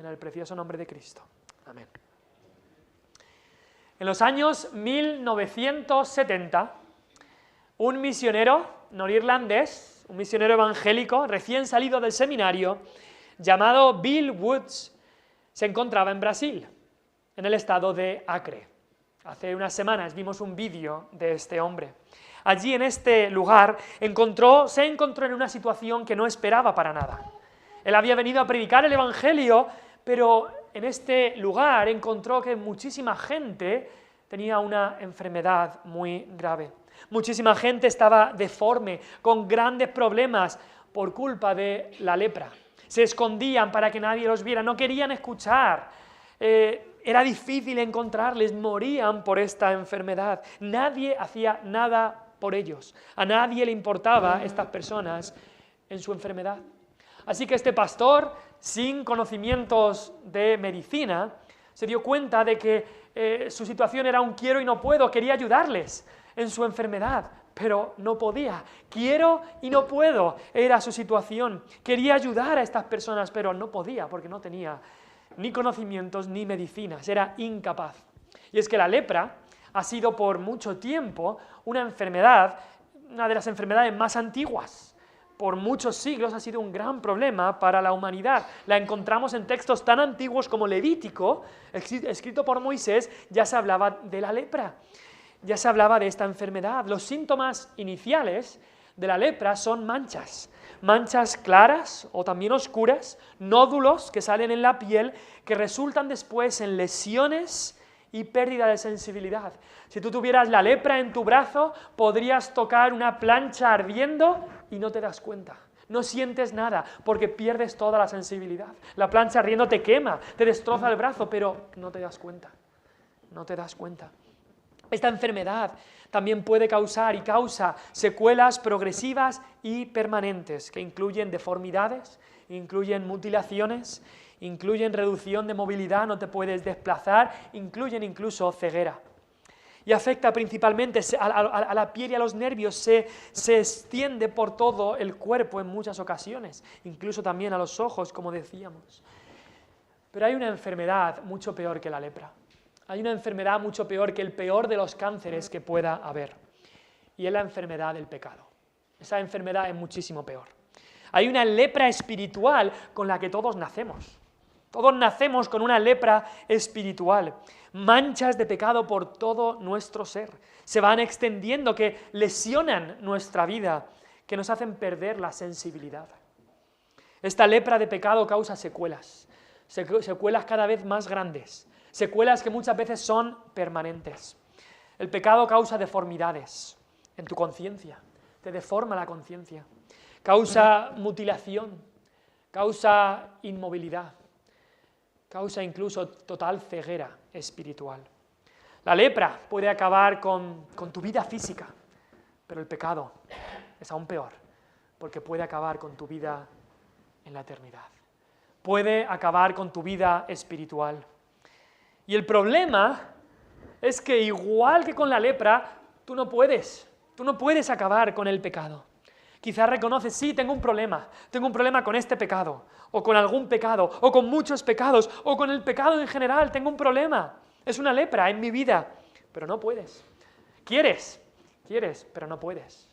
En el precioso nombre de Cristo. Amén. En los años 1970, un misionero norirlandés, un misionero evangélico recién salido del seminario, llamado Bill Woods, se encontraba en Brasil, en el estado de Acre. Hace unas semanas vimos un vídeo de este hombre. Allí, en este lugar, se encontró en una situación que no esperaba para nada. Él había venido a predicar el Evangelio, pero en este lugar encontró que muchísima gente tenía una enfermedad muy grave. Muchísima gente estaba deforme, con grandes problemas por culpa de la lepra. Se escondían para que nadie los viera, no querían escuchar. Era difícil encontrarles, morían por esta enfermedad. Nadie hacía nada por ellos. A nadie le importaba estas personas en su enfermedad. Así que este pastor, sin conocimientos de medicina, se dio cuenta de que su situación era un quiero y no puedo, quería ayudarles en su enfermedad, pero no podía. Quiero y no puedo, era su situación. Quería ayudar a estas personas, pero no podía porque no tenía ni conocimientos ni medicinas, era incapaz. Y es que la lepra ha sido por mucho tiempo una enfermedad, una de las enfermedades más antiguas. Por muchos siglos ha sido un gran problema para la humanidad. La encontramos en textos tan antiguos como Levítico, escrito por Moisés, ya se hablaba de la lepra, ya se hablaba de esta enfermedad. Los síntomas iniciales de la lepra son manchas claras o también oscuras, nódulos que salen en la piel, que resultan después en lesiones y pérdida de sensibilidad. Si tú tuvieras la lepra en tu brazo, podrías tocar una plancha ardiendo y no te das cuenta. No sientes nada porque pierdes toda la sensibilidad. La plancha ardiendo te quema, te destroza el brazo, pero no te das cuenta. No te das cuenta. Esta enfermedad también puede causar y causa secuelas progresivas y permanentes que incluyen deformidades, incluyen mutilaciones, incluyen reducción de movilidad, no te puedes desplazar, incluyen incluso ceguera. Y afecta principalmente a la piel y a los nervios, se extiende por todo el cuerpo en muchas ocasiones, incluso también a los ojos, como decíamos. Pero hay una enfermedad mucho peor que la lepra. Hay una enfermedad mucho peor que el peor de los cánceres que pueda haber. Y es la enfermedad del pecado. Esa enfermedad es muchísimo peor. Hay una lepra espiritual con la que todos nacemos. Todos nacemos con una lepra espiritual. Manchas de pecado por todo nuestro ser. Se van extendiendo, que lesionan nuestra vida, que nos hacen perder la sensibilidad. Esta lepra de pecado causa secuelas. Secuelas cada vez más grandes. Secuelas que muchas veces son permanentes. El pecado causa deformidades en tu conciencia, te deforma la conciencia, causa mutilación, causa inmovilidad, causa incluso total ceguera espiritual. La lepra puede acabar con tu vida física, pero el pecado es aún peor, porque puede acabar con tu vida en la eternidad. Puede acabar con tu vida espiritual. Y el problema es que igual que con la lepra, tú no puedes acabar con el pecado. Quizás reconoces, sí, tengo un problema con este pecado, o con algún pecado, o con muchos pecados, o con el pecado en general, tengo un problema. Es una lepra en mi vida, pero no puedes. Quieres, pero no puedes.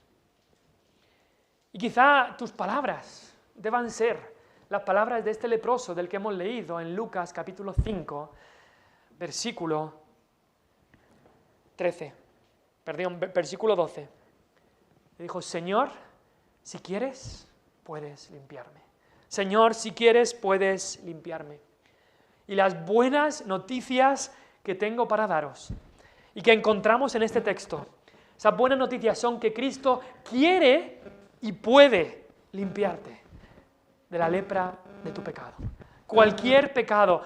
Y quizá tus palabras deban ser las palabras de este leproso del que hemos leído en Lucas capítulo 5, versículo 12. Le dijo, Señor, si quieres, puedes limpiarme. Señor, si quieres, puedes limpiarme. Y las buenas noticias que tengo para daros y que encontramos en este texto, esas buenas noticias son que Cristo quiere y puede limpiarte de la lepra de tu pecado. Cualquier pecado,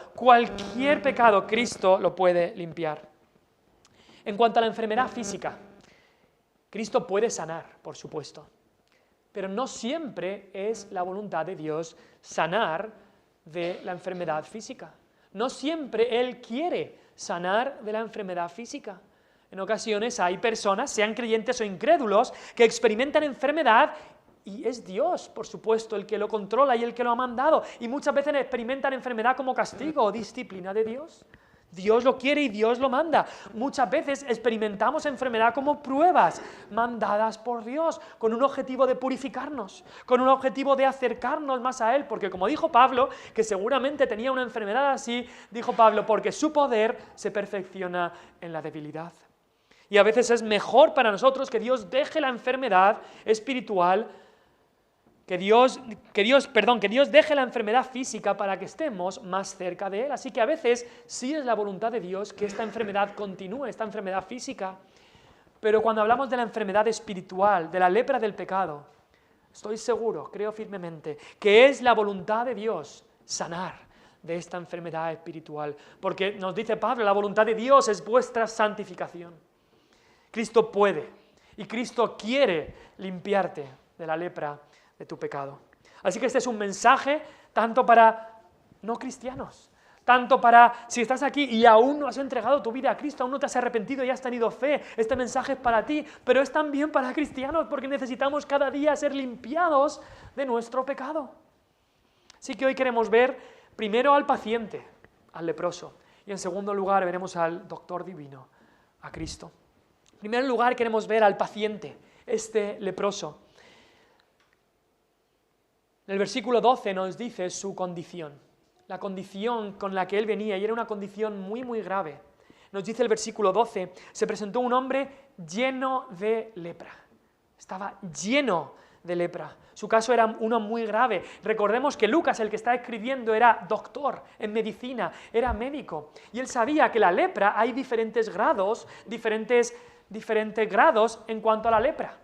Cristo lo puede limpiar. En cuanto a la enfermedad física, Cristo puede sanar, por supuesto, pero no siempre es la voluntad de Dios sanar de la enfermedad física. No siempre Él quiere sanar de la enfermedad física. En ocasiones hay personas, sean creyentes o incrédulos, que experimentan enfermedad Y es Dios, por supuesto, el que lo controla y el que lo ha mandado. Y muchas veces experimentan enfermedad como castigo o disciplina de Dios. Dios lo quiere y Dios lo manda. Muchas veces experimentamos enfermedad como pruebas mandadas por Dios, con un objetivo de purificarnos, con un objetivo de acercarnos más a Él, porque como dijo Pablo, que seguramente tenía una enfermedad así, dijo Pablo, porque su poder se perfecciona en la debilidad. Y a veces es mejor para nosotros que Dios deje la enfermedad espiritual, que Dios deje la enfermedad física para que estemos más cerca de Él. Así que a veces sí es la voluntad de Dios que esta enfermedad continúe, esta enfermedad física. Pero cuando hablamos de la enfermedad espiritual, de la lepra del pecado, estoy seguro, creo firmemente, que es la voluntad de Dios sanar de esta enfermedad espiritual. Porque nos dice Pablo, la voluntad de Dios es vuestra santificación. Cristo puede y Cristo quiere limpiarte de la lepra de tu pecado. Así que este es un mensaje tanto para no cristianos, tanto para si estás aquí y aún no has entregado tu vida a Cristo, aún no te has arrepentido y has tenido fe, este mensaje es para ti, pero es también para cristianos porque necesitamos cada día ser limpiados de nuestro pecado. Así que hoy queremos ver primero al paciente, al leproso, y en segundo lugar veremos al doctor divino, a Cristo. En primer lugar queremos ver al paciente, este leproso. En el versículo 12 nos dice su condición, la condición con la que él venía, y era una condición muy, muy grave. Nos dice el versículo 12, se presentó un hombre lleno de lepra. Estaba lleno de lepra. Su caso era uno muy grave. Recordemos que Lucas, el que está escribiendo, era doctor en medicina, era médico. Y él sabía que la lepra, hay diferentes grados en cuanto a la lepra.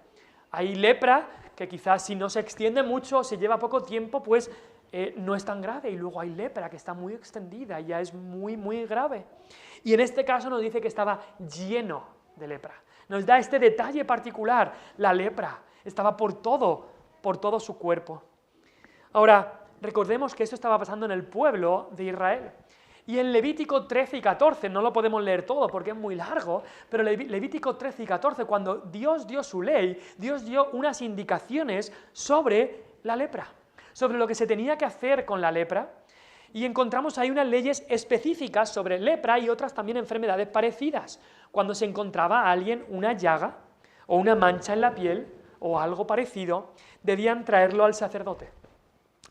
Hay lepra que quizás si no se extiende mucho, se lleva poco tiempo, pues no es tan grave. Y luego hay lepra que está muy extendida y ya es muy, muy grave. Y en este caso nos dice que estaba lleno de lepra. Nos da este detalle particular, la lepra. Estaba por todo su cuerpo. Ahora, recordemos que esto estaba pasando en el pueblo de Israel. Y en Levítico 13 y 14, no lo podemos leer todo porque es muy largo, pero Levítico 13 y 14, cuando Dios dio su ley, Dios dio unas indicaciones sobre la lepra, sobre lo que se tenía que hacer con la lepra, y encontramos ahí unas leyes específicas sobre lepra y otras también enfermedades parecidas. Cuando se encontraba a alguien una llaga o una mancha en la piel o algo parecido, debían traerlo al sacerdote.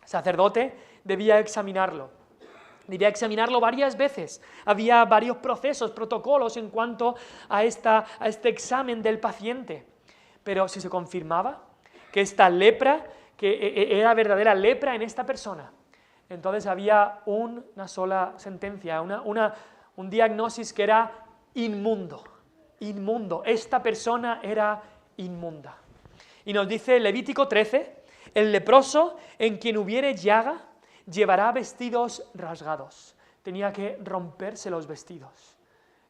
El sacerdote debía examinarlo. Debía examinarlo varias veces. Había varios procesos, protocolos en cuanto a este examen del paciente. Pero si se confirmaba que esta lepra, que era verdadera lepra en esta persona, entonces había una sola sentencia, un diagnóstico que era inmundo. Inmundo. Esta persona era inmunda. Y nos dice Levítico 13, el leproso en quien hubiere llaga, llevará vestidos rasgados. Tenía que romperse los vestidos,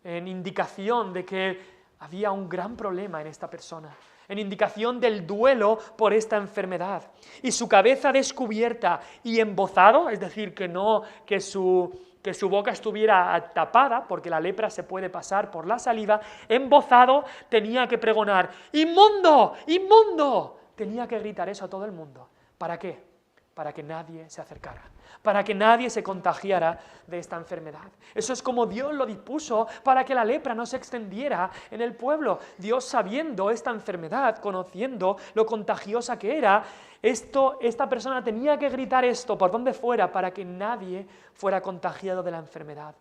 en indicación de que había un gran problema en esta persona, en indicación del duelo por esta enfermedad. Y su cabeza descubierta y embozado, es decir, que su boca estuviera tapada, porque la lepra se puede pasar por la saliva, embozado, tenía que pregonar, ¡inmundo! ¡Inmundo! Tenía que gritar eso a todo el mundo. ¿Para qué? Para que nadie se acercara, para que nadie se contagiara de esta enfermedad. Eso es como Dios lo dispuso para que la lepra no se extendiera en el pueblo. Dios, sabiendo esta enfermedad, conociendo lo contagiosa que era, esta persona tenía que gritar esto por donde fuera para que nadie fuera contagiado de la enfermedad.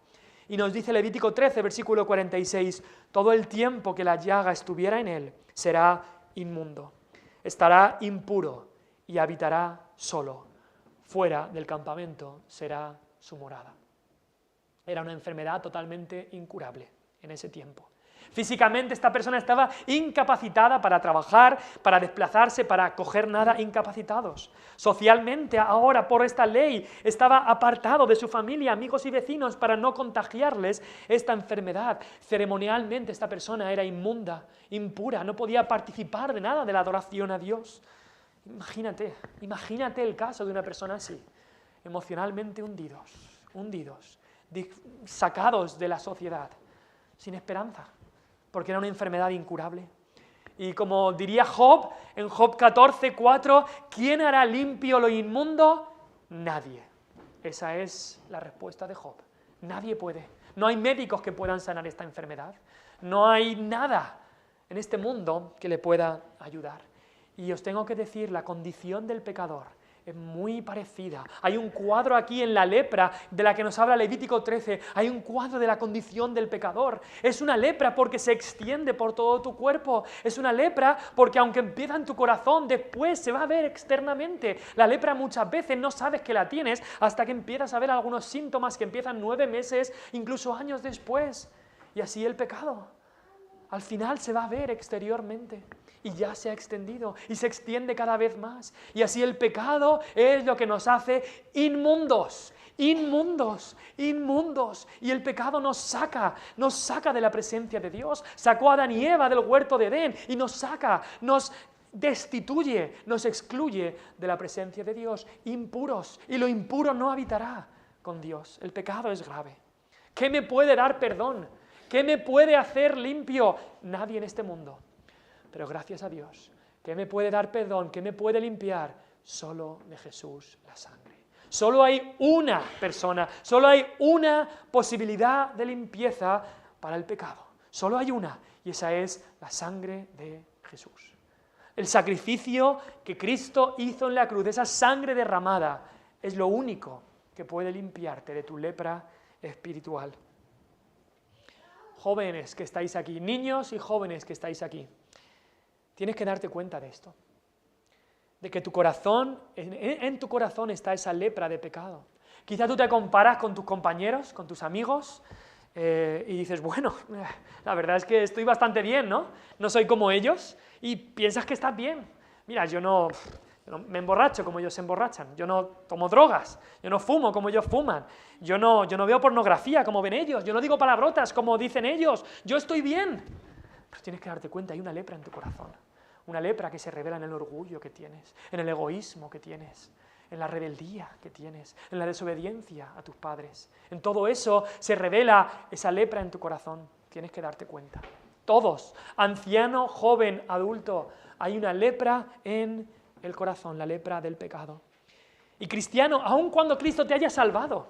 Y nos dice Levítico 13, versículo 46, todo el tiempo que la llaga estuviera en él será inmundo, estará impuro y habitará solo. Fuera del campamento será su morada. Era una enfermedad totalmente incurable en ese tiempo. Físicamente esta persona estaba incapacitada para trabajar, para desplazarse, para coger nada, incapacitados. Socialmente ahora por esta ley estaba apartado de su familia, amigos y vecinos para no contagiarles esta enfermedad. Ceremonialmente esta persona era inmunda, impura, no podía participar de nada de la adoración a Dios. Imagínate el caso de una persona así, emocionalmente hundidos, sacados de la sociedad, sin esperanza, porque era una enfermedad incurable. Y como diría Job, en Job 14:4, ¿quién hará limpio lo inmundo? Nadie. Esa es la respuesta de Job. Nadie puede. No hay médicos que puedan sanar esta enfermedad. No hay nada en este mundo que le pueda ayudar. Y os tengo que decir, la condición del pecador es muy parecida. Hay un cuadro aquí en la lepra de la que nos habla Levítico 13. Hay un cuadro de la condición del pecador. Es una lepra porque se extiende por todo tu cuerpo. Es una lepra porque aunque empieza en tu corazón, después se va a ver externamente. La lepra muchas veces no sabes que la tienes hasta que empiezas a ver algunos síntomas que empiezan 9 meses, incluso años después. Y así el pecado. Al final se va a ver exteriormente. Y ya se ha extendido y se extiende cada vez más. Y así el pecado es lo que nos hace inmundos, inmundos, inmundos. Y el pecado nos saca de la presencia de Dios. Sacó a Adán y Eva del huerto de Edén y nos saca, nos destituye, nos excluye de la presencia de Dios, impuros. Y lo impuro no habitará con Dios. El pecado es grave. ¿Qué me puede dar perdón? ¿Qué me puede hacer limpio? Nadie en este mundo. Pero gracias a Dios, ¿qué me puede dar perdón? ¿Qué me puede limpiar? Solo de Jesús la sangre. Solo hay una persona, solo hay una posibilidad de limpieza para el pecado. Solo hay una, y esa es la sangre de Jesús. El sacrificio que Cristo hizo en la cruz, esa sangre derramada, es lo único que puede limpiarte de tu lepra espiritual. Jóvenes que estáis aquí, niños y jóvenes que estáis aquí, tienes que darte cuenta de esto, de que tu corazón, en tu corazón está esa lepra de pecado. Quizá tú te comparas con tus compañeros, con tus amigos, y dices, bueno, la verdad es que estoy bastante bien, ¿no? No soy como ellos, y piensas que estás bien. Mira, yo no me emborracho como ellos se emborrachan, yo no tomo drogas, yo no fumo como ellos fuman, yo no veo pornografía como ven ellos, yo no digo palabrotas como dicen ellos, yo estoy bien. Pero tienes que darte cuenta, hay una lepra en tu corazón. Una lepra que se revela en el orgullo que tienes, en el egoísmo que tienes, en la rebeldía que tienes, en la desobediencia a tus padres. En todo eso se revela esa lepra en tu corazón. Tienes que darte cuenta. Todos, anciano, joven, adulto, hay una lepra en el corazón, la lepra del pecado. Y cristiano, aun cuando Cristo te haya salvado,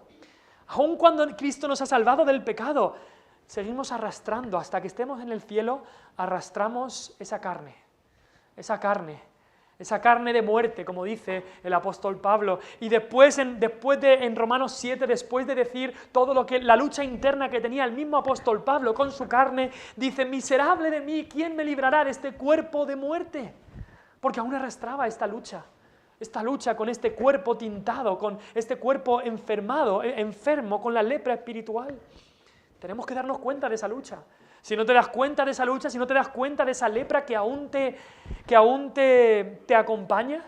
aun cuando Cristo nos ha salvado del pecado, seguimos arrastrando, hasta que estemos en el cielo, arrastramos esa carne de muerte, como dice el apóstol Pablo. Y después en Romanos 7, después de decir todo lo que la lucha interna que tenía el mismo apóstol Pablo con su carne, dice, miserable de mí, ¿quién me librará de este cuerpo de muerte? Porque aún arrastraba esta lucha con este cuerpo tintado, con este cuerpo enfermo, con la lepra espiritual. Tenemos que darnos cuenta de esa lucha. Si no te das cuenta de esa lucha, si no te das cuenta de esa lepra que aún te acompaña,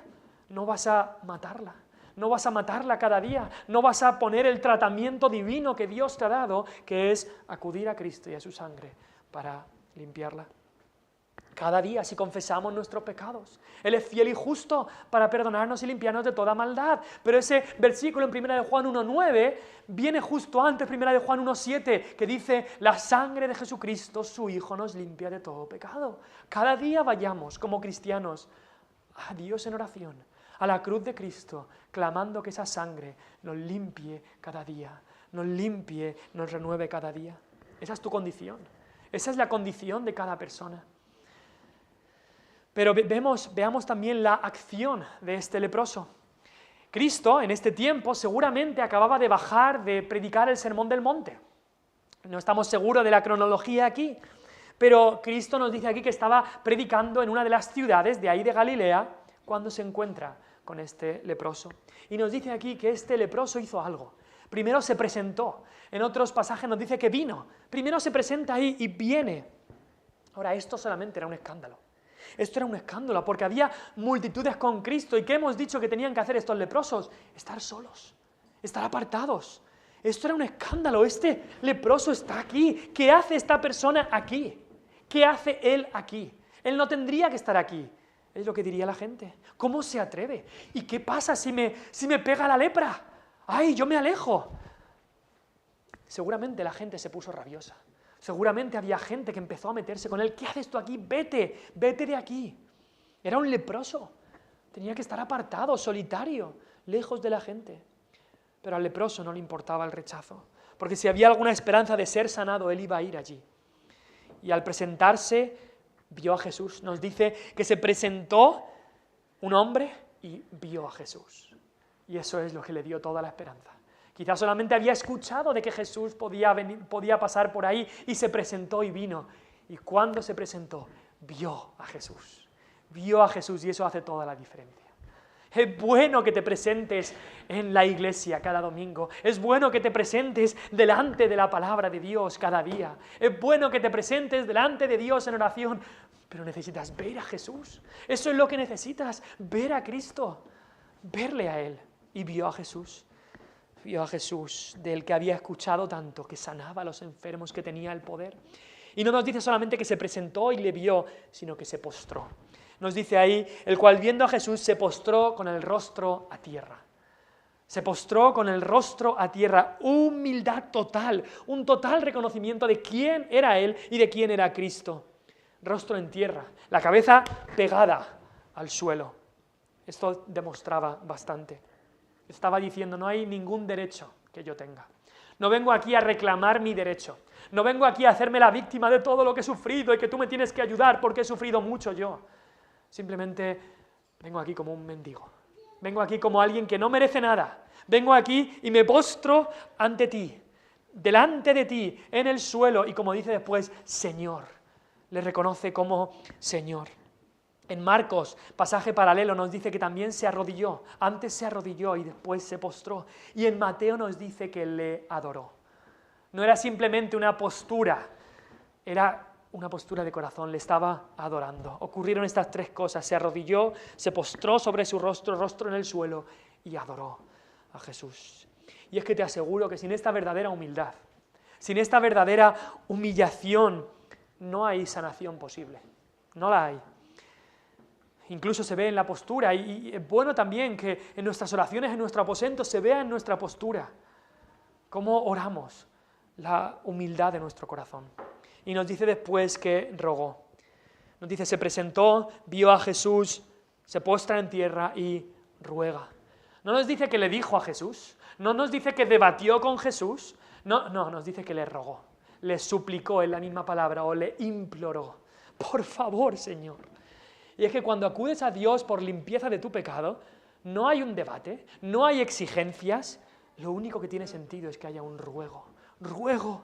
no vas a matarla. No vas a matarla cada día. No vas a poner el tratamiento divino que Dios te ha dado, que es acudir a Cristo y a su sangre para limpiarla. Cada día, si confesamos nuestros pecados, Él es fiel y justo para perdonarnos y limpiarnos de toda maldad. Pero ese versículo en 1 de Juan 1:9 viene justo antes, 1 de Juan 1:7, que dice, la sangre de Jesucristo, su Hijo, nos limpia de todo pecado. Cada día vayamos como cristianos a Dios en oración, a la cruz de Cristo, clamando que esa sangre nos limpie cada día, nos limpie, nos renueve cada día. Esa es tu condición, esa es la condición de cada persona. Pero veamos también la acción de este leproso. Cristo, en este tiempo, seguramente acababa de bajar de predicar el Sermón del Monte. No estamos seguros de la cronología aquí, pero Cristo nos dice aquí que estaba predicando en una de las ciudades de ahí de Galilea cuando se encuentra con este leproso. Y nos dice aquí que este leproso hizo algo. Primero se presentó. En otros pasajes nos dice que vino. Primero se presenta ahí y viene. Ahora, esto solamente era un escándalo. Esto era un escándalo, porque había multitudes con Cristo. ¿Y qué hemos dicho que tenían que hacer estos leprosos? Estar solos, estar apartados. Esto era un escándalo. Este leproso está aquí. ¿Qué hace esta persona aquí? ¿Qué hace él aquí? Él no tendría que estar aquí. Es lo que diría la gente. ¿Cómo se atreve? ¿Y qué pasa si me pega la lepra? ¡Ay, yo me alejo! Seguramente la gente se puso rabiosa. Seguramente había gente que empezó a meterse con él. ¿Qué haces tú aquí? Vete, vete de aquí. Era un leproso. Tenía que estar apartado, solitario, lejos de la gente. Pero al leproso no le importaba el rechazo, porque si había alguna esperanza de ser sanado, él iba a ir allí. Y al presentarse, vio a Jesús. Nos dice que se presentó un hombre y vio a Jesús. Y eso es lo que le dio toda la esperanza. Quizás solamente había escuchado de que Jesús podía pasar por ahí y se presentó y vino. Y cuando se presentó, vio a Jesús. Vio a Jesús y eso hace toda la diferencia. Es bueno que te presentes en la iglesia cada domingo. Es bueno que te presentes delante de la palabra de Dios cada día. Es bueno que te presentes delante de Dios en oración. Pero necesitas ver a Jesús. Eso es lo que necesitas, ver a Cristo, verle a Él. Y vio a Jesús. Vio a Jesús, del que había escuchado tanto, que sanaba a los enfermos, que tenía el poder. Y no nos dice solamente que se presentó y le vio, sino que se postró. Nos dice ahí, el cual viendo a Jesús se postró con el rostro a tierra. Se postró con el rostro a tierra. Humildad total, un total reconocimiento de quién era Él y de quién era Cristo. Rostro en tierra, la cabeza pegada al suelo. Esto demostraba bastante. Estaba diciendo, no hay ningún derecho que yo tenga. No vengo aquí a reclamar mi derecho. No vengo aquí a hacerme la víctima de todo lo que he sufrido y que tú me tienes que ayudar porque he sufrido mucho yo. Simplemente vengo aquí como un mendigo. Vengo aquí como alguien que no merece nada. Vengo aquí y me postro ante ti, delante de ti, en el suelo. Y como dice después, Señor. Le reconoce como Señor. En Marcos, pasaje paralelo, nos dice que también se arrodilló. Antes se arrodilló y después se postró. Y en Mateo nos dice que le adoró. No era simplemente una postura, era una postura de corazón, le estaba adorando. Ocurrieron estas tres cosas, se arrodilló, se postró sobre su rostro en el suelo y adoró a Jesús. Y es que te aseguro que sin esta verdadera humildad, sin esta verdadera humillación, no hay sanación posible, no la hay. Incluso se ve en la postura y es bueno también que en nuestras oraciones, en nuestro aposento, se vea en nuestra postura cómo oramos, la humildad de nuestro corazón. Y nos dice después que rogó. Nos dice, se presentó, vio a Jesús, se postra en tierra y ruega. No nos dice que le dijo a Jesús, no nos dice que debatió con Jesús, no, nos dice que le rogó, le suplicó en la misma palabra o le imploró. Por favor, Señor. Y es que cuando acudes a Dios por limpieza de tu pecado, no hay un debate, no hay exigencias, lo único que tiene sentido es que haya un ruego. Ruego,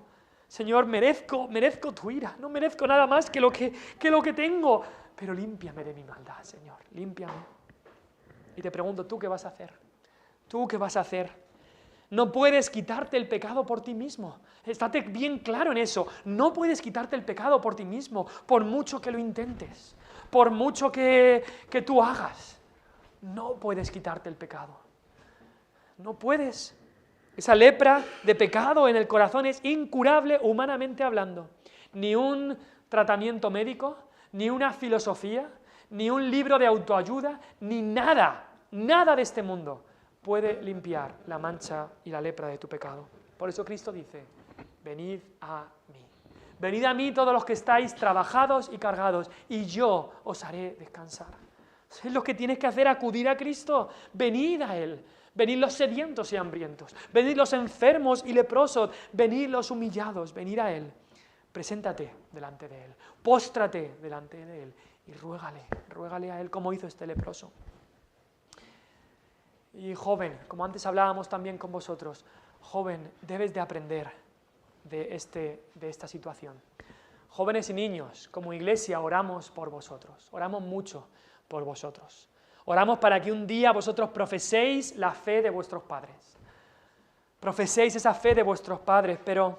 Señor, merezco tu ira, no merezco nada más que lo que tengo, pero límpiame de mi maldad, Señor, límpiame. Y te pregunto, ¿tú qué vas a hacer? ¿Tú qué vas a hacer? No puedes quitarte el pecado por ti mismo. Estate bien claro en eso. No puedes quitarte el pecado por ti mismo, por mucho que lo intentes, por mucho que tú hagas. No puedes quitarte el pecado. No puedes. Esa lepra de pecado en el corazón es incurable humanamente hablando. Ni un tratamiento médico, ni una filosofía, ni un libro de autoayuda, ni nada de este mundo puede limpiar la mancha y la lepra de tu pecado. Por eso Cristo dice, venid a mí. Venid a mí todos los que estáis trabajados y cargados, y yo os haré descansar. Es lo que tienes que hacer, acudir a Cristo. Venid a Él. Venid los sedientos y hambrientos. Venid los enfermos y leprosos. Venid los humillados. Venid a Él. Preséntate delante de Él. Póstrate delante de Él. Y ruégale a Él como hizo este leproso. Y joven, como antes hablábamos también con vosotros, joven, debes de aprender de esta situación. Jóvenes y niños, como iglesia oramos por vosotros, oramos mucho por vosotros. Oramos para que un día vosotros profeséis la fe de vuestros padres. Profeséis esa fe de vuestros padres, pero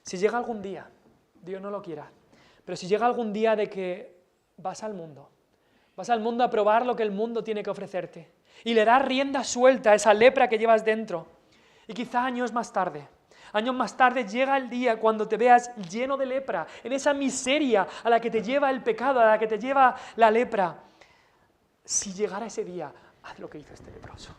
si llega algún día, Dios no lo quiera, pero si llega algún día de que vas al mundo a probar lo que el mundo tiene que ofrecerte y le das rienda suelta a esa lepra que llevas dentro, y quizá años más tarde llega el día cuando te veas lleno de lepra, en esa miseria a la que te lleva el pecado, a la que te lleva la lepra. Si llegara ese día, haz lo que hizo este leproso.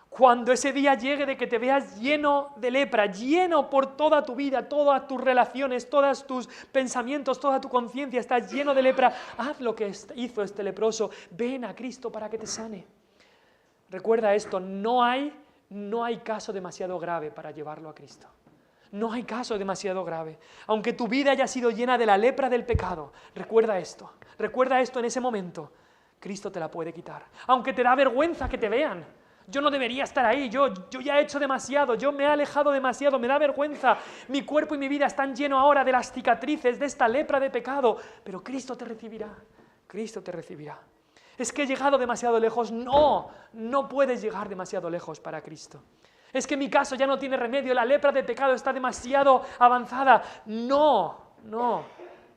Cuando ese día llegue de que te veas lleno de lepra, lleno por toda tu vida, todas tus relaciones, todos tus pensamientos, toda tu conciencia, estás lleno de lepra, haz lo que hizo este leproso, ven a Cristo para que te sane. Recuerda esto, no hay caso demasiado grave para llevarlo a Cristo. No hay caso demasiado grave. Aunque tu vida haya sido llena de la lepra del pecado, recuerda esto en ese momento, Cristo te la puede quitar. Aunque te da vergüenza que te vean. Yo no debería estar ahí, yo ya he hecho demasiado, yo me he alejado demasiado, me da vergüenza. Mi cuerpo y mi vida están llenos ahora de las cicatrices de esta lepra de pecado. Pero Cristo te recibirá, Cristo te recibirá. Es que he llegado demasiado lejos. No puedes llegar demasiado lejos para Cristo. Es que mi caso ya no tiene remedio, la lepra de pecado está demasiado avanzada. No,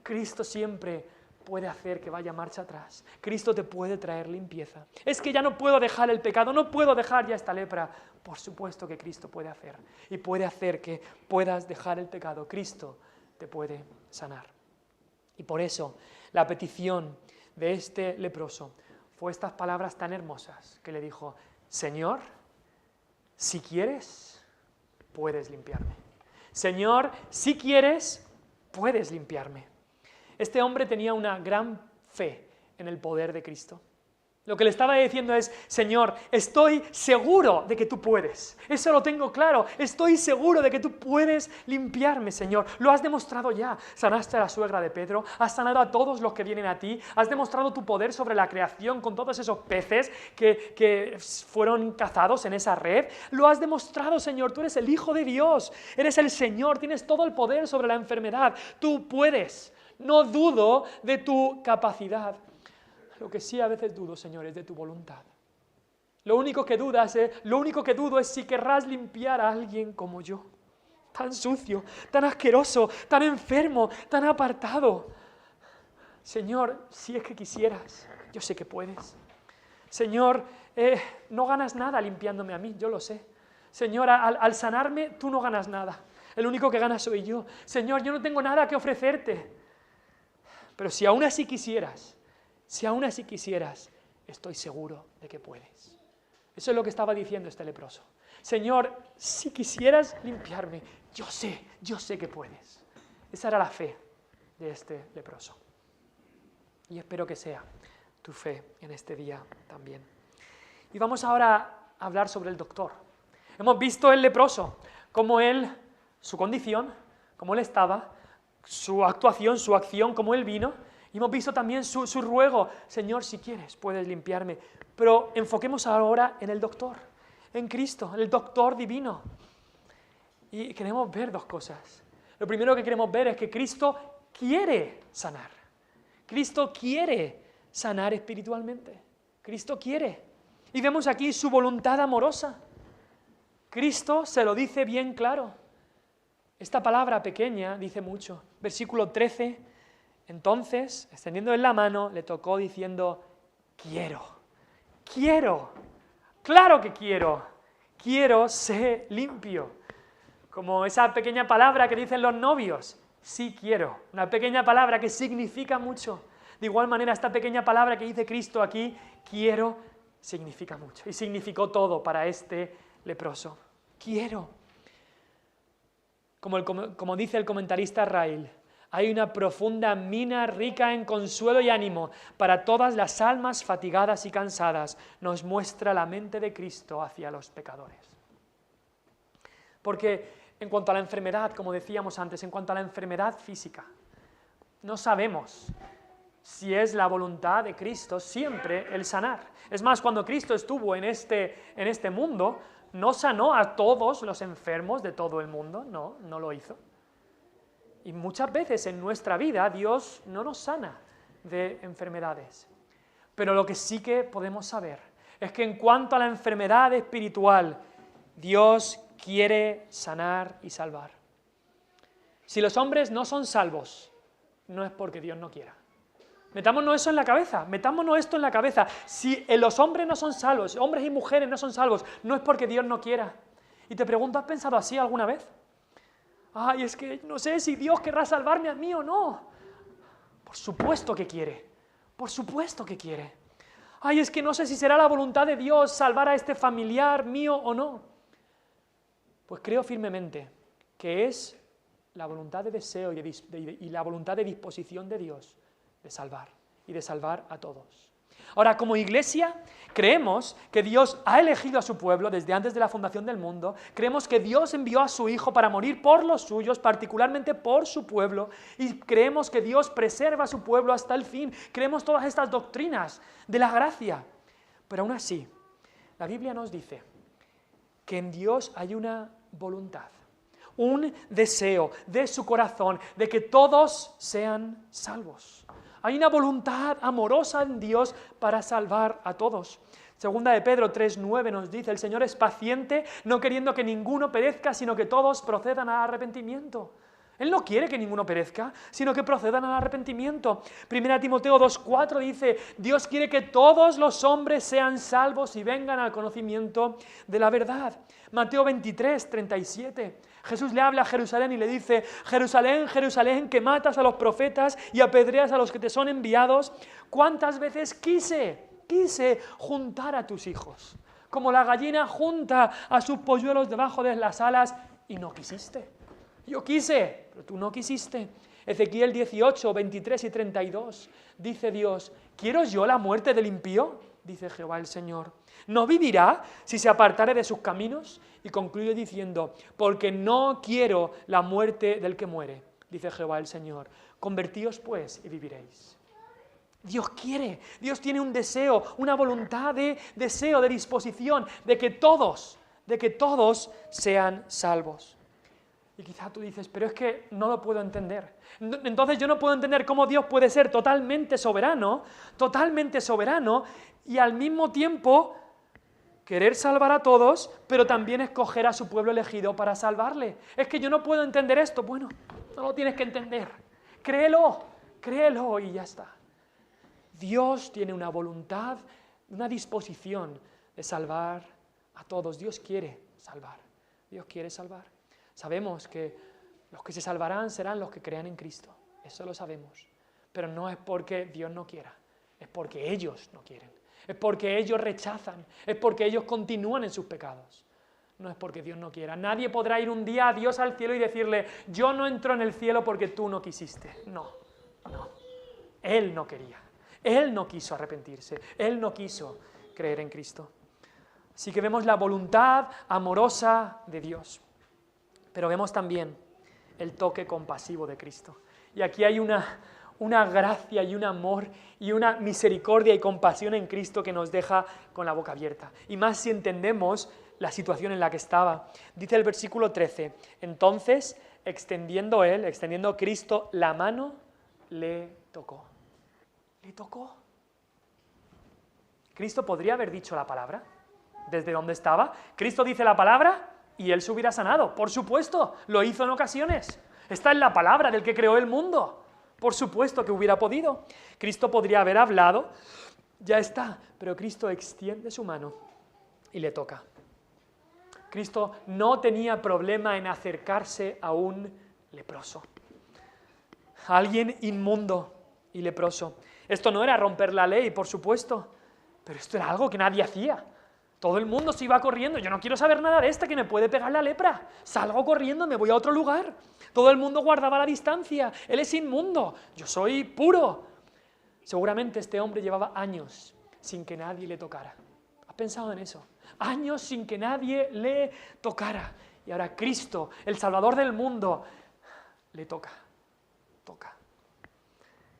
Cristo siempre puede hacer que vaya marcha atrás. Cristo te puede traer limpieza. Es que ya no puedo dejar el pecado, no puedo dejar ya esta lepra. Por supuesto que Cristo puede hacer, y puede hacer que puedas dejar el pecado. Cristo te puede sanar. Y por eso la petición de este leproso fue estas palabras tan hermosas que le dijo: Señor, si quieres, puedes limpiarme. Señor, si quieres, puedes limpiarme. Este hombre tenía una gran fe en el poder de Cristo. Lo que le estaba diciendo es: Señor, estoy seguro de que tú puedes. Eso lo tengo claro. Estoy seguro de que tú puedes limpiarme, Señor. Lo has demostrado ya. Sanaste a la suegra de Pedro, has sanado a todos los que vienen a ti, has demostrado tu poder sobre la creación con todos esos peces que fueron cazados en esa red. Lo has demostrado, Señor. Tú eres el Hijo de Dios. Eres el Señor. Tienes todo el poder sobre la enfermedad. Tú puedes. No dudo de tu capacidad. Lo que sí a veces dudo, Señor, es de tu voluntad. Lo único que dudo es si querrás limpiar a alguien como yo, tan sucio, tan asqueroso, tan enfermo, tan apartado. Señor, si es que quisieras, yo sé que puedes. Señor, no ganas nada limpiándome a mí, yo lo sé. Señor, al sanarme, tú no ganas nada. El único que gana soy yo. Señor, yo no tengo nada que ofrecerte. Pero si aún así quisieras, estoy seguro de que puedes. Eso es lo que estaba diciendo este leproso. Señor, si quisieras limpiarme, yo sé que puedes. Esa era la fe de este leproso. Y espero que sea tu fe en este día también. Y vamos ahora a hablar sobre el doctor. Hemos visto el leproso, su condición, cómo él estaba, su actuación, su acción, cómo él vino. Y hemos visto también su ruego: Señor, si quieres, puedes limpiarme. Pero enfoquemos ahora en el doctor, en Cristo, el doctor divino. Y queremos ver dos cosas. Lo primero que queremos ver es que Cristo quiere sanar. Cristo quiere sanar espiritualmente. Cristo quiere. Y vemos aquí su voluntad amorosa. Cristo se lo dice bien claro. Esta palabra pequeña dice mucho. Versículo 13, entonces, extendiendo él la mano, le tocó diciendo: quiero, claro que quiero ser limpio. Como esa pequeña palabra que dicen los novios, sí quiero, una pequeña palabra que significa mucho. De igual manera, esta pequeña palabra que dice Cristo aquí, quiero, significa mucho. Y significó todo para este leproso. Quiero. Como dice el comentarista Rail, hay una profunda mina rica en consuelo y ánimo para todas las almas fatigadas y cansadas. Nos muestra la mente de Cristo hacia los pecadores. Porque en cuanto a la enfermedad, como decíamos antes, en cuanto a la enfermedad física, no sabemos si es la voluntad de Cristo siempre el sanar. Es más, cuando Cristo estuvo en este mundo, no sanó a todos los enfermos de todo el mundo, no lo hizo. Y muchas veces en nuestra vida Dios no nos sana de enfermedades. Pero lo que sí que podemos saber es que en cuanto a la enfermedad espiritual, Dios quiere sanar y salvar. Si los hombres no son salvos, no es porque Dios no quiera. Metámonos eso en la cabeza, metámonos esto en la cabeza. Si los hombres no son salvos, hombres y mujeres no son salvos, no es porque Dios no quiera. Y te pregunto, ¿has pensado así alguna vez? Ay, es que no sé si Dios querrá salvarme a mí o no. Por supuesto que quiere, por supuesto que quiere. Ay, es que no sé si será la voluntad de Dios salvar a este familiar mío o no. Pues creo firmemente que es la voluntad de deseo y la voluntad de disposición de Dios de salvar y de salvar a todos. Ahora, como iglesia, creemos que Dios ha elegido a su pueblo desde antes de la fundación del mundo, creemos que Dios envió a su Hijo para morir por los suyos, particularmente por su pueblo, y creemos que Dios preserva a su pueblo hasta el fin. Creemos todas estas doctrinas de la gracia, pero aún así, la Biblia nos dice que en Dios hay una voluntad, un deseo de su corazón de que todos sean salvos. Hay una voluntad amorosa en Dios para salvar a todos. Segunda de Pedro 3:9 nos dice, el Señor es paciente, no queriendo que ninguno perezca, sino que todos procedan al arrepentimiento. Él no quiere que ninguno perezca, sino que procedan al arrepentimiento. Primera Timoteo 2:4 dice, Dios quiere que todos los hombres sean salvos y vengan al conocimiento de la verdad. Mateo 23:37, Jesús le habla a Jerusalén y le dice, Jerusalén, Jerusalén, que matas a los profetas y apedreas a los que te son enviados, ¿cuántas veces quise juntar a tus hijos? Como la gallina junta a sus polluelos debajo de las alas y no quisiste. Yo quise, pero tú no quisiste. Ezequiel 18, 23 y 32, dice Dios, ¿quiero yo la muerte del impío? Dice Jehová el Señor. ¿No vivirá si se apartare de sus caminos? Y concluye diciendo, porque no quiero la muerte del que muere, dice Jehová el Señor. Convertíos pues y viviréis. Dios quiere, Dios tiene un deseo, una voluntad de deseo, de disposición, de que todos sean salvos. Y quizá tú dices, pero es que no lo puedo entender. Entonces yo no puedo entender cómo Dios puede ser totalmente soberano, y al mismo tiempo querer salvar a todos, pero también escoger a su pueblo elegido para salvarle. Es que yo no puedo entender esto. Bueno, no lo tienes que entender. Créelo y ya está. Dios tiene una voluntad, una disposición de salvar a todos. Dios quiere salvar. Sabemos que los que se salvarán serán los que crean en Cristo. Eso lo sabemos. Pero no es porque Dios no quiera, es porque ellos no quieren. Es porque ellos rechazan, es porque ellos continúan en sus pecados. No es porque Dios no quiera. Nadie podrá ir un día a Dios al cielo y decirle, yo no entro en el cielo porque tú no quisiste. No. Él no quería. Él no quiso arrepentirse. Él no quiso creer en Cristo. Así que vemos la voluntad amorosa de Dios. Pero vemos también el toque compasivo de Cristo. Y aquí hay una gracia y un amor y una misericordia y compasión en Cristo que nos deja con la boca abierta. Y más si entendemos la situación en la que estaba. Dice el versículo 13, entonces, extendiendo Cristo la mano, le tocó. Le tocó. Cristo podría haber dicho la palabra desde donde estaba. Cristo dice la palabra y él se hubiera sanado. Por supuesto, lo hizo en ocasiones. Está en la palabra del que creó el mundo. Por supuesto que hubiera podido. Cristo podría haber hablado, ya está, pero Cristo extiende su mano y le toca. Cristo no tenía problema en acercarse a un leproso, a alguien inmundo y leproso. Esto no era romper la ley, por supuesto, pero esto era algo que nadie hacía. Todo el mundo se iba corriendo. Yo no quiero saber nada de esta que me puede pegar la lepra. Salgo corriendo, me voy a otro lugar. Todo el mundo guardaba la distancia. Él es inmundo. Yo soy puro. Seguramente este hombre llevaba años sin que nadie le tocara. ¿Has pensado en eso? Años sin que nadie le tocara. Y ahora Cristo, el Salvador del mundo, le toca.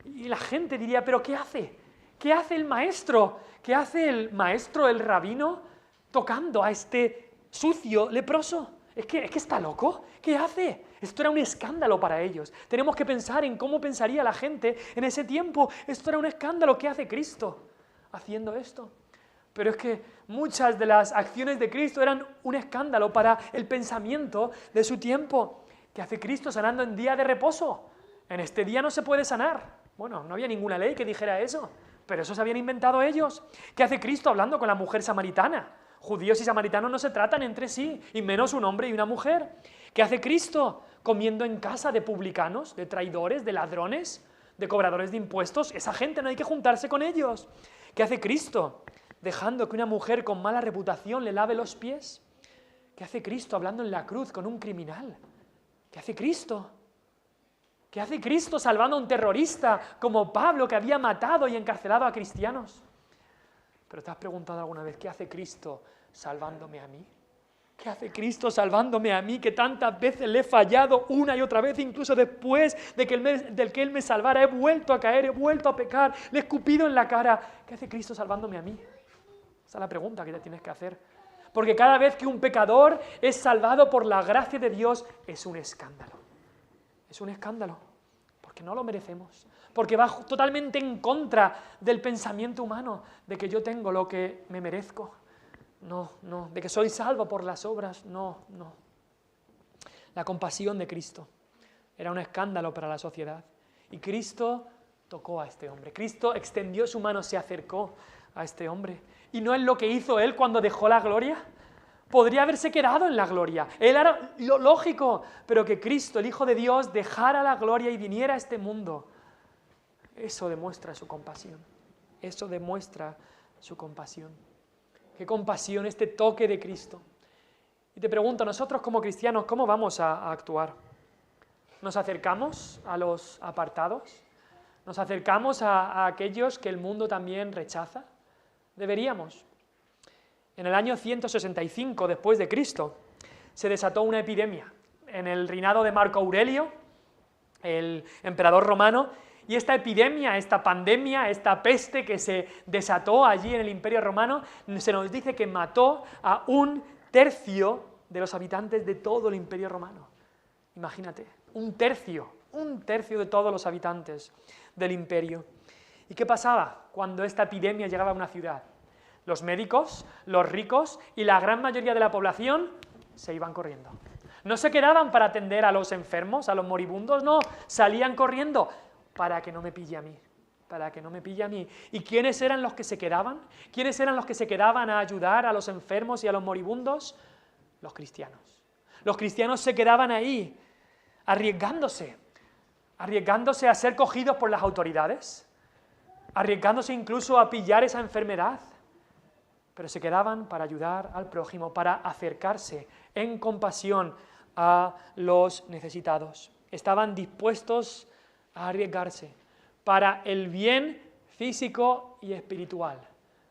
Y la gente diría, ¿pero qué hace? ¿Qué hace el maestro? ¿Qué hace el maestro, el rabino, tocando a este sucio leproso? ¿Es que está loco? ¿Qué hace? Esto era un escándalo para ellos. Tenemos que pensar en cómo pensaría la gente en ese tiempo. Esto era un escándalo. ¿Qué hace Cristo haciendo esto? Pero es que muchas de las acciones de Cristo eran un escándalo para el pensamiento de su tiempo. ¿Qué hace Cristo sanando en día de reposo? En este día no se puede sanar. Bueno, no había ninguna ley que dijera eso. Pero eso se habían inventado ellos. ¿Qué hace Cristo hablando con la mujer samaritana? Judíos y samaritanos no se tratan entre sí, y menos un hombre y una mujer. ¿Qué hace Cristo comiendo en casa de publicanos, de traidores, de ladrones, de cobradores de impuestos? Esa gente no hay que juntarse con ellos. ¿Qué hace Cristo dejando que una mujer con mala reputación le lave los pies? ¿Qué hace Cristo hablando en la cruz con un criminal? ¿Qué hace Cristo? ¿Qué hace Cristo salvando a un terrorista como Pablo, que había matado y encarcelado a cristianos? Pero ¿te has preguntado alguna vez qué hace Cristo salvándome a mí? ¿Qué hace Cristo salvándome a mí, que tantas veces le he fallado una y otra vez, incluso después de que del que Él me salvara, he vuelto a caer, he vuelto a pecar, le he escupido en la cara? ¿Qué hace Cristo salvándome a mí? Esa es la pregunta que te tienes que hacer. Porque cada vez que un pecador es salvado por la gracia de Dios, es un escándalo. Es un escándalo, porque no lo merecemos, porque va totalmente en contra del pensamiento humano, de que yo tengo lo que me merezco. No, de que soy salvo por las obras, no. La compasión de Cristo era un escándalo para la sociedad, y Cristo tocó a este hombre. Cristo extendió su mano, se acercó a este hombre, y no es lo que hizo Él cuando dejó la gloria. Podría haberse quedado en la gloria, Él era lo lógico, pero que Cristo, el Hijo de Dios, dejara la gloria y viniera a este mundo. Eso demuestra su compasión, eso demuestra su compasión. Qué compasión, este toque de Cristo. Y te pregunto, nosotros como cristianos, ¿cómo vamos a actuar? ¿Nos acercamos a los apartados? ¿Nos acercamos a aquellos que el mundo también rechaza? Deberíamos. En el año 165 después de Cristo se desató una epidemia en el reinado de Marco Aurelio, el emperador romano, y esta epidemia, esta pandemia, esta peste que se desató allí en el Imperio Romano, se nos dice que mató a 1/3 de los habitantes de todo el Imperio Romano. Imagínate, 1/3 de todos los habitantes del imperio. ¿Y qué pasaba cuando esta epidemia llegaba a una ciudad? Los médicos, los ricos y la gran mayoría de la población se iban corriendo. No se quedaban para atender a los enfermos, a los moribundos, no, salían corriendo para que no me pille a mí, para que no me pille a mí. ¿Y quiénes eran los que se quedaban? ¿Quiénes eran los que se quedaban a ayudar a los enfermos y a los moribundos? Los cristianos. Los cristianos se quedaban ahí, arriesgándose a ser cogidos por las autoridades, arriesgándose incluso a pillar esa enfermedad. Pero se quedaban para ayudar al prójimo, para acercarse en compasión a los necesitados. Estaban dispuestos a arriesgarse para el bien físico y espiritual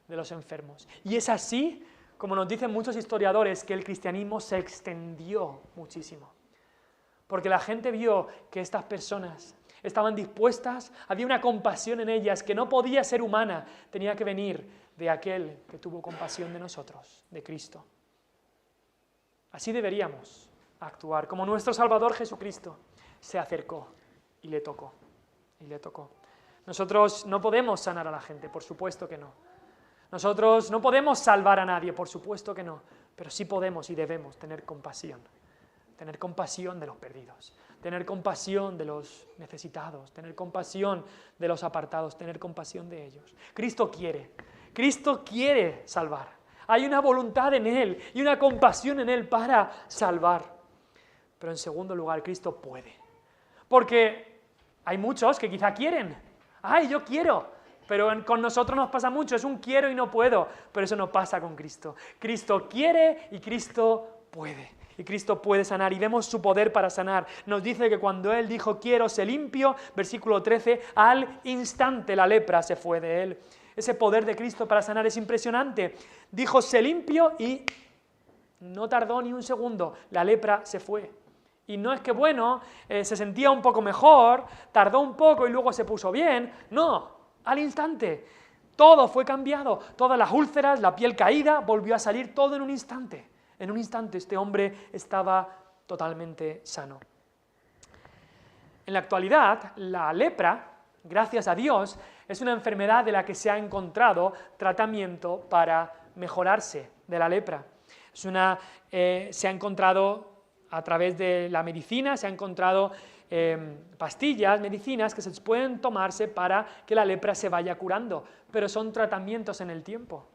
de los enfermos. Y es así, como nos dicen muchos historiadores, que el cristianismo se extendió muchísimo. Porque la gente vio que estas personas estaban dispuestas, había una compasión en ellas que no podía ser humana, tenía que venir de aquel que tuvo compasión de nosotros, de Cristo. Así deberíamos actuar, como nuestro Salvador Jesucristo se acercó y le tocó, Nosotros no podemos sanar a la gente, por supuesto que no. Nosotros no podemos salvar a nadie, por supuesto que no, pero sí podemos y debemos tener compasión de los perdidos, tener compasión de los necesitados, tener compasión de los apartados, tener compasión de ellos. Cristo quiere salvar. Hay una voluntad en Él y una compasión en Él para salvar. Pero en segundo lugar, Cristo puede. Porque hay muchos que quizá quieren. ¡Ay, yo quiero! Pero con nosotros nos pasa mucho, es un quiero y no puedo. Pero eso no pasa con Cristo. Cristo quiere y Cristo puede. Y Cristo puede sanar, y vemos su poder para sanar. Nos dice que cuando Él dijo, quiero ser limpio, versículo 13, al instante la lepra se fue de Él. Ese poder de Cristo para sanar es impresionante. Dijo, sé limpio, y no tardó ni un segundo, la lepra se fue. Y no es que, se sentía un poco mejor, tardó un poco y luego se puso bien. No, al instante. Todo fue cambiado, todas las úlceras, la piel caída, volvió a salir todo en un instante. En un instante este hombre estaba totalmente sano. En la actualidad, la lepra, gracias a Dios, es una enfermedad de la que se ha encontrado tratamiento para mejorarse de la lepra. Se ha encontrado a través de la medicina, se ha encontrado pastillas, medicinas que se pueden tomarse para que la lepra se vaya curando, pero son tratamientos en el tiempo.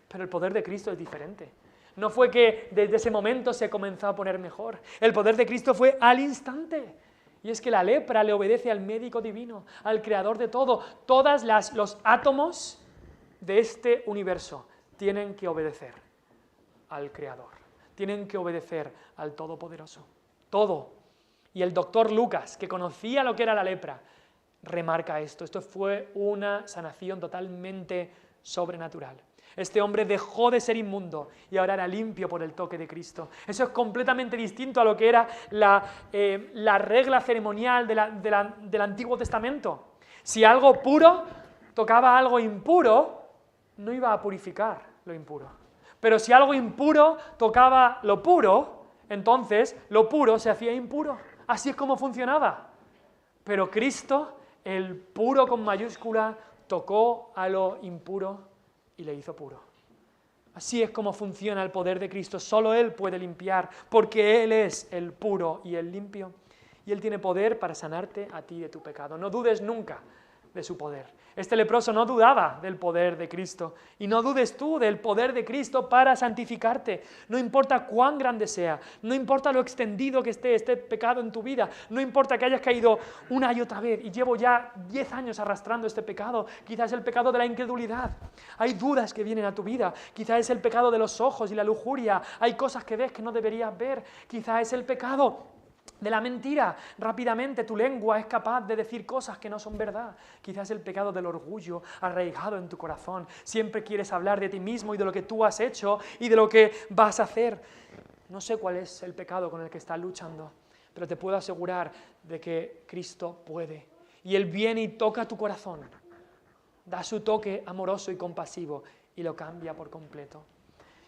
Pero el poder de Cristo es diferente. No fue que desde ese momento se comenzó a poner mejor. El poder de Cristo fue al instante. Y es que la lepra le obedece al médico divino, al creador de todo. Todos los átomos de este universo tienen que obedecer al Creador, tienen que obedecer al Todopoderoso. Todo. Y el doctor Lucas, que conocía lo que era la lepra, remarca esto. Esto fue una sanación totalmente sobrenatural. Este hombre dejó de ser inmundo y ahora era limpio por el toque de Cristo. Eso es completamente distinto a lo que era la regla ceremonial del Antiguo Testamento. Si algo puro tocaba algo impuro, no iba a purificar lo impuro. Pero si algo impuro tocaba lo puro, entonces lo puro se hacía impuro. Así es como funcionaba. Pero Cristo, el puro con mayúscula, tocó a lo impuro y le hizo puro. Así es como funciona el poder de Cristo. Solo Él puede limpiar, porque Él es el puro y el limpio. Y Él tiene poder para sanarte a ti de tu pecado. No dudes nunca de su poder. Este leproso no dudaba del poder de Cristo. Y no dudes tú del poder de Cristo para santificarte. No importa cuán grande sea, no importa lo extendido que esté este pecado en tu vida, no importa que hayas caído una y otra vez, y llevo ya 10 años arrastrando este pecado, quizás es el pecado de la incredulidad. Hay dudas que vienen a tu vida, quizás es el pecado de los ojos y la lujuria, hay cosas que ves que no deberías ver, quizás es el pecado de la mentira. Rápidamente tu lengua es capaz de decir cosas que no son verdad. Quizás el pecado del orgullo arraigado en tu corazón. Siempre quieres hablar de ti mismo y de lo que tú has hecho y de lo que vas a hacer. No sé cuál es el pecado con el que estás luchando, pero te puedo asegurar de que Cristo puede. Y Él viene y toca tu corazón, da su toque amoroso y compasivo y lo cambia por completo.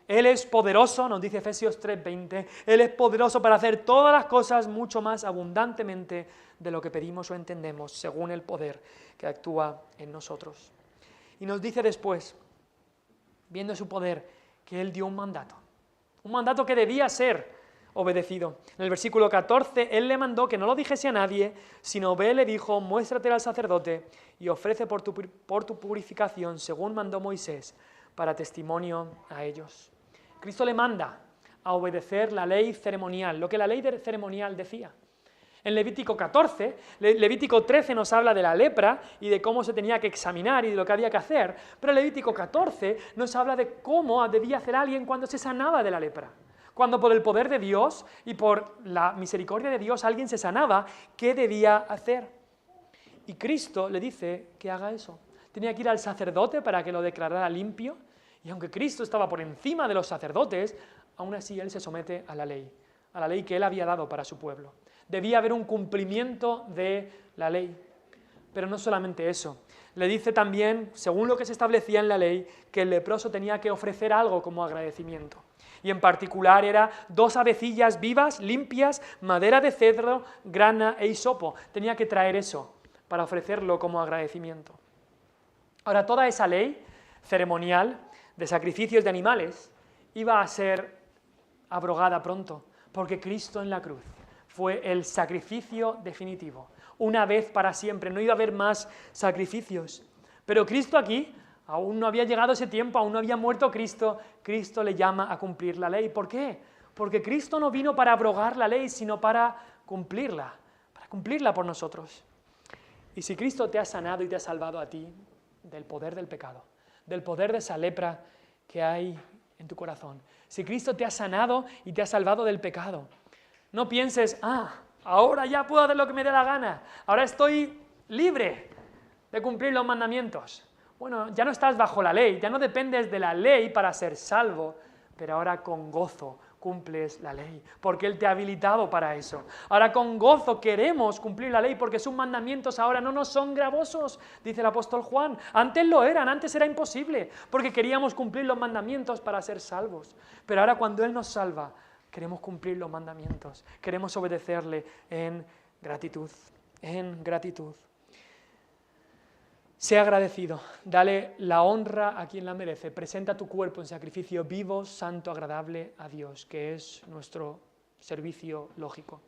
Él es poderoso, nos dice Efesios 3:20, Él es poderoso para hacer todas las cosas mucho más abundantemente de lo que pedimos o entendemos, según el poder que actúa en nosotros. Y nos dice después, viendo su poder, que Él dio un mandato que debía ser obedecido. En el versículo 14, Él le mandó que no lo dijese a nadie, sino ve, le dijo, muéstrate al sacerdote y ofrece por tu purificación, según mandó Moisés, para testimonio a ellos. Cristo le manda a obedecer la ley ceremonial, lo que la ley ceremonial decía. En Levítico 14, Levítico 13 nos habla de la lepra y de cómo se tenía que examinar y de lo que había que hacer, pero Levítico 14 nos habla de cómo debía hacer alguien cuando se sanaba de la lepra. Cuando por el poder de Dios y por la misericordia de Dios alguien se sanaba, ¿qué debía hacer? Y Cristo le dice que haga eso. Tenía que ir al sacerdote para que lo declarara limpio, y aunque Cristo estaba por encima de los sacerdotes, aún así Él se somete a la ley que Él había dado para su pueblo. Debía haber un cumplimiento de la ley. Pero no solamente eso. Le dice también, según lo que se establecía en la ley, que el leproso tenía que ofrecer algo como agradecimiento. Y en particular era 2 avecillas vivas, limpias, madera de cedro, grana e hisopo. Tenía que traer eso para ofrecerlo como agradecimiento. Ahora, toda esa ley ceremonial de sacrificios de animales iba a ser abrogada pronto, porque Cristo en la cruz fue el sacrificio definitivo, una vez para siempre, no iba a haber más sacrificios. Pero Cristo aquí, aún no había llegado ese tiempo, aún no había muerto Cristo, Cristo le llama a cumplir la ley. ¿Por qué? Porque Cristo no vino para abrogar la ley, sino para cumplirla por nosotros. Y si Cristo te ha sanado y te ha salvado a ti del poder del pecado, del poder de esa lepra que hay en tu corazón, si Cristo te ha sanado y te ha salvado del pecado, no pienses, ahora ya puedo hacer lo que me dé la gana, ahora estoy libre de cumplir los mandamientos. Bueno, ya no estás bajo la ley, ya no dependes de la ley para ser salvo, pero ahora con gozo cumples la ley, porque Él te ha habilitado para eso. Ahora con gozo queremos cumplir la ley, porque sus mandamientos ahora no nos son gravosos, dice el apóstol Juan. Antes lo eran, antes era imposible, porque queríamos cumplir los mandamientos para ser salvos. Pero ahora cuando Él nos salva, queremos cumplir los mandamientos, queremos obedecerle en gratitud, en gratitud. Sea agradecido, dale la honra a quien la merece, presenta tu cuerpo en sacrificio vivo, santo, agradable a Dios, que es nuestro servicio lógico.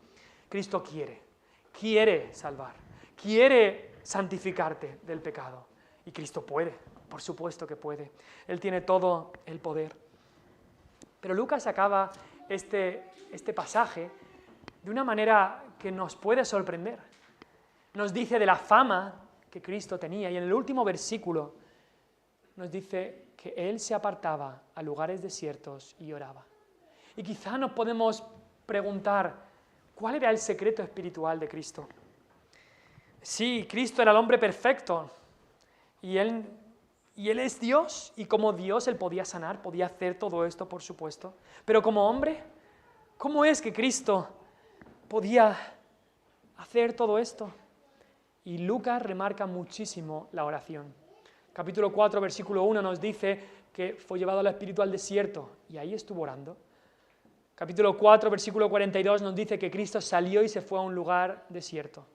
Cristo quiere salvar, quiere santificarte del pecado, y Cristo puede, por supuesto que puede. Él tiene todo el poder. Pero Lucas acaba este pasaje de una manera que nos puede sorprender. Nos dice de la fama que Cristo tenía, y en el último versículo nos dice que Él se apartaba a lugares desiertos y oraba. Y quizá nos podemos preguntar, ¿cuál era el secreto espiritual de Cristo? Sí, Cristo era el hombre perfecto, y Él es Dios, y como Dios Él podía sanar, podía hacer todo esto, por supuesto. Pero como hombre, ¿cómo es que Cristo podía hacer todo esto? Y Lucas remarca muchísimo la oración. Capítulo 4, versículo 1 nos dice que fue llevado al Espíritu al desierto, y ahí estuvo orando. Capítulo 4, versículo 42 nos dice que Cristo salió y se fue a un lugar desierto.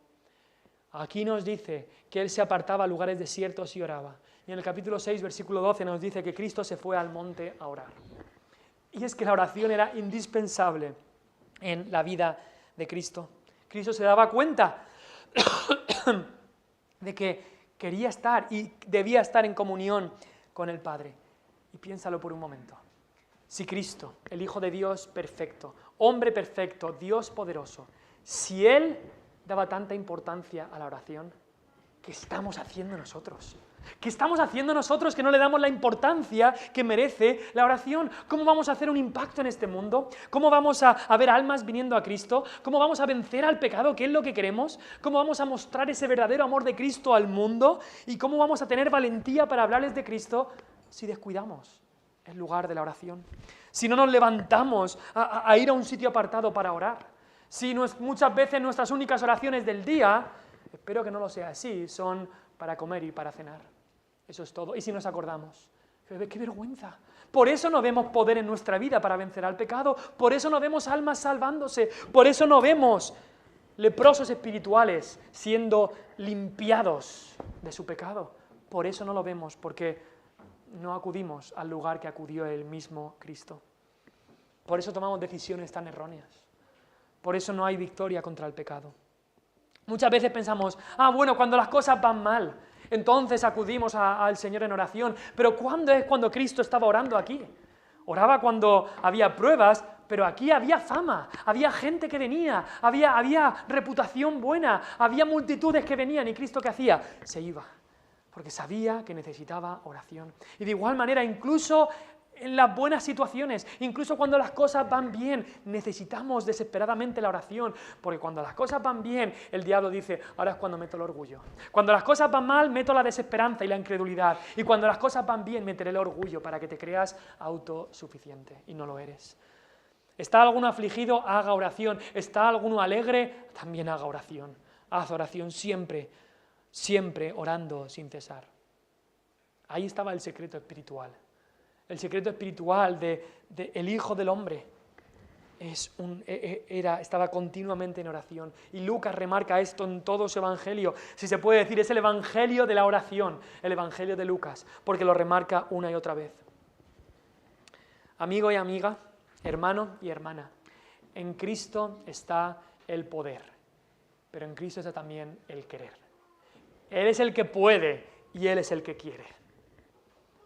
Aquí nos dice que Él se apartaba a lugares desiertos y oraba. Y en el capítulo 6, versículo 12 nos dice que Cristo se fue al monte a orar. Y es que la oración era indispensable en la vida de Cristo. Cristo se daba cuenta de que quería estar y debía estar en comunión con el Padre. Y piénsalo por un momento. Si Cristo, el Hijo de Dios perfecto, hombre perfecto, Dios poderoso, si Él daba tanta importancia a la oración, ¿qué estamos haciendo nosotros? ¿Qué estamos haciendo nosotros que no le damos la importancia que merece la oración? ¿Cómo vamos a hacer un impacto en este mundo? ¿Cómo vamos a ver almas viniendo a Cristo? ¿Cómo vamos a vencer al pecado, que es lo que queremos? ¿Cómo vamos a mostrar ese verdadero amor de Cristo al mundo? ¿Y cómo vamos a tener valentía para hablarles de Cristo si descuidamos el lugar de la oración? Si no nos levantamos a ir a un sitio apartado para orar. Si muchas veces nuestras únicas oraciones del día, espero que no lo sea así, son para comer y para cenar. Eso es todo. Y si nos acordamos, ¡qué vergüenza! Por eso no vemos poder en nuestra vida para vencer al pecado, por eso no vemos almas salvándose, por eso no vemos leprosos espirituales siendo limpiados de su pecado. Por eso no lo vemos, porque no acudimos al lugar que acudió el mismo Cristo. Por eso tomamos decisiones tan erróneas. Por eso no hay victoria contra el pecado. Muchas veces pensamos, bueno, cuando las cosas van mal, entonces acudimos al Señor en oración. Pero ¿cuándo es cuando Cristo estaba orando aquí? Oraba cuando había pruebas, pero aquí había fama, había gente que venía, había reputación buena, había multitudes que venían, y Cristo ¿qué hacía? Se iba, porque sabía que necesitaba oración. Y de igual manera, incluso en las buenas situaciones, incluso cuando las cosas van bien, necesitamos desesperadamente la oración, porque cuando las cosas van bien, el diablo dice, ahora es cuando meto el orgullo. Cuando las cosas van mal, meto la desesperanza y la incredulidad. Y cuando las cosas van bien, meteré el orgullo para que te creas autosuficiente, y no lo eres. ¿Está alguno afligido? Haga oración. ¿Está alguno alegre? También haga oración. Haz oración siempre, siempre orando sin cesar. Ahí estaba el secreto espiritual. El secreto espiritual del Hijo del Hombre estaba continuamente en oración. Y Lucas remarca esto en todo su evangelio. Si se puede decir, es el evangelio de la oración, el evangelio de Lucas, porque lo remarca una y otra vez. Amigo y amiga, hermano y hermana, en Cristo está el poder, pero en Cristo está también el querer. Él es el que puede y Él es el que quiere.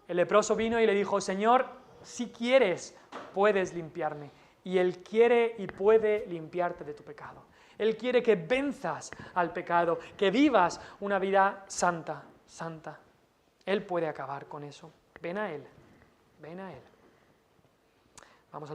El leproso vino y le dijo, Señor, si quieres, puedes limpiarme. Y Él quiere y puede limpiarte de tu pecado. Él quiere que venzas al pecado, que vivas una vida santa, santa. Él puede acabar con eso. Ven a Él, ven a Él.